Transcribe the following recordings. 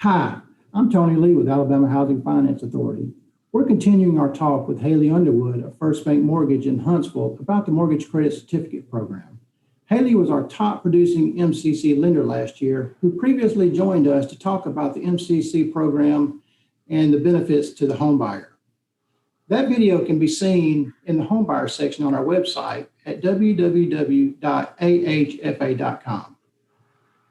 Hi, I'm Tony Lee with Alabama Housing Finance Authority. We're continuing our talk with Haley Underwood of FirstBank Mortgage in Huntsville about the Mortgage Credit Certificate Program. Haley was our top producing MCC lender last year, who previously joined us to talk about the MCC program and the benefits to the homebuyer. That video can be seen in the homebuyer section on our website at www.ahfa.com.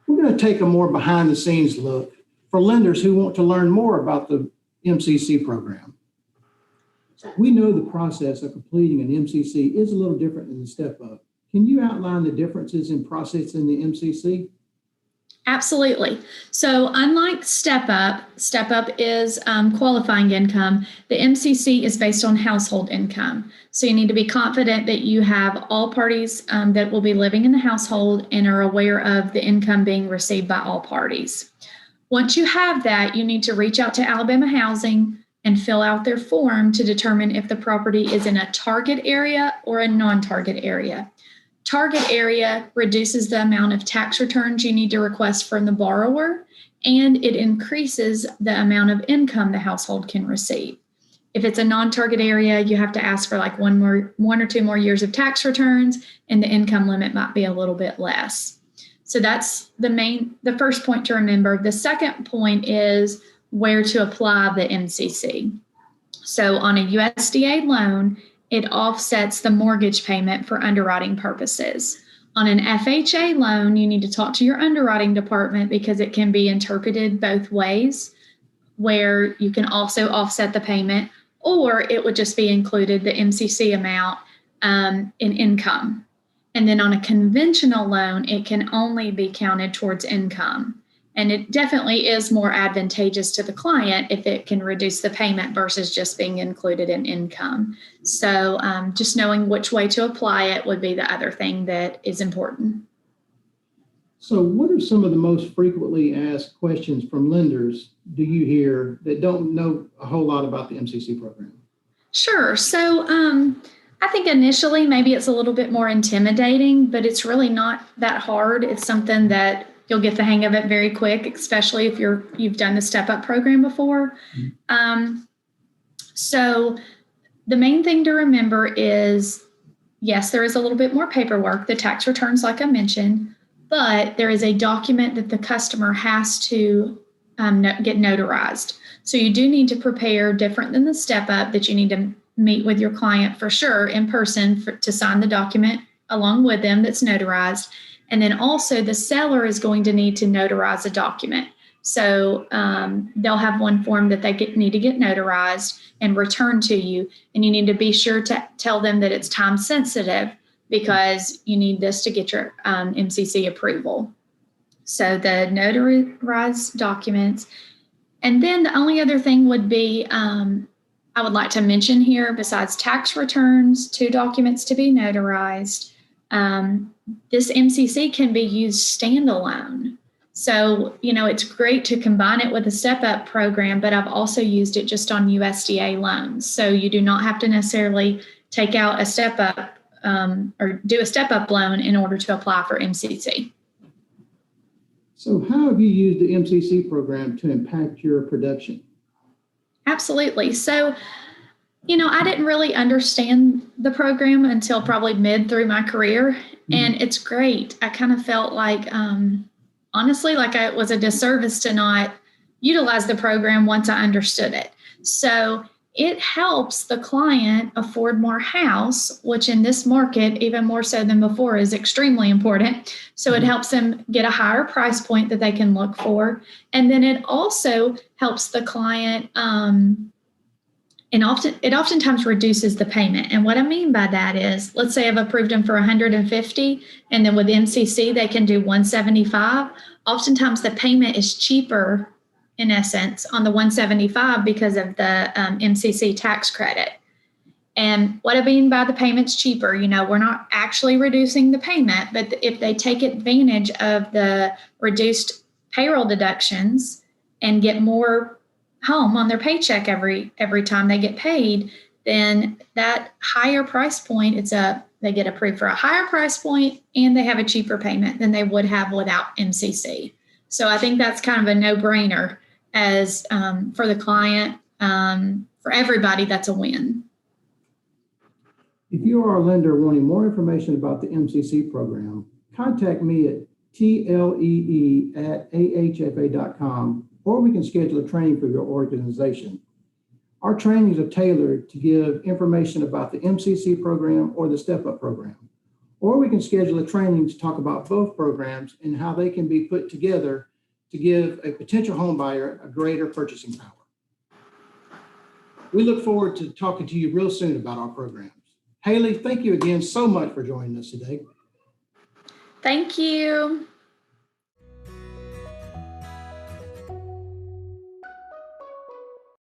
We're going to take a more behind the scenes look for lenders who want to learn more about the MCC program. We know the process of completing an MCC is a little different than the step-up. Can you outline the differences in process in the MCC? Absolutely. So unlike step-up is qualifying income. The MCC is based on household income. So you need to be confident that you have all parties that will be living in the household and are aware of the income being received by all parties. Once you have that, you need to reach out to Alabama Housing and fill out their form to determine if the property is in a target area or a non-target area. Target area reduces the amount of tax returns you need to request from the borrower, and it increases the amount of income the household can receive. If it's a non-target area, you have to ask for like one or two more years of tax returns, and the income limit might be a little bit less. So that's the first point to remember. The second point is where to apply the MCC. So on a USDA loan, it offsets the mortgage payment for underwriting purposes. On an FHA loan, you need to talk to your underwriting department because it can be interpreted both ways, where you can also offset the payment, or it would just be included the MCC amount in income. And then on a conventional loan, it can only be counted towards income. And it definitely is more advantageous to the client if it can reduce the payment versus just being included in income. So just knowing which way to apply it would be the other thing that is important. So what are some of the most frequently asked questions from lenders do you hear that don't know a whole lot about the MCC program? Sure. So I think initially maybe it's a little bit more intimidating, but it's really not that hard. It's something that you'll get the hang of it very quick, especially if you've done the step-up program before. So the main thing to remember is, yes, there is a little bit more paperwork, the tax returns like I mentioned, but there is a document that the customer has to get notarized. So you do need to prepare different than the step-up, that you need to meet with your client for sure in person to sign the document along with them that's notarized. And then also the seller is going to need to notarize a document. So they'll have one form that they need to get notarized and returned to you. And you need to be sure to tell them that it's time sensitive because you need this to get your MCC approval. So the notarized documents. And then the only other thing would be, I would like to mention here, besides tax returns, 2 documents to be notarized. This MCC can be used standalone. So, it's great to combine it with a step-up program, but I've also used it just on USDA loans. So you do not have to necessarily take out a step-up or do a step-up loan in order to apply for MCC. So how have you used the MCC program to impact your production? Absolutely. So, I didn't really understand the program until probably mid through my career, and it's great. I kind of felt like, honestly, like it was a disservice to not utilize the program once I understood it. So it helps the client afford more house, which in this market, even more so than before, is extremely important. So it helps them get a higher price point that they can look for. And then it also helps the client, and it oftentimes reduces the payment. And what I mean by that is, let's say I've approved them for 150, and then with MCC, they can do 175. Oftentimes the payment is cheaper, in essence, on the 175 because of the MCC tax credit. And what I mean by the payment's cheaper, we're not actually reducing the payment, but if they take advantage of the reduced payroll deductions and get more home on their paycheck every time they get paid, then that higher price point, they get approved for a higher price point and they have a cheaper payment than they would have without MCC. So I think that's kind of a no-brainer as for the client. For everybody, that's a win. If you are a lender wanting more information about the MCC program, contact me at tlee@ahfa.com, or we can schedule a training for your organization. Our trainings are tailored to give information about the MCC program or the Step Up program, or we can schedule a training to talk about both programs and how they can be put together to give a potential home buyer a greater purchasing power. We look forward to talking to you real soon about our programs. Haley, thank you again so much for joining us today. Thank you.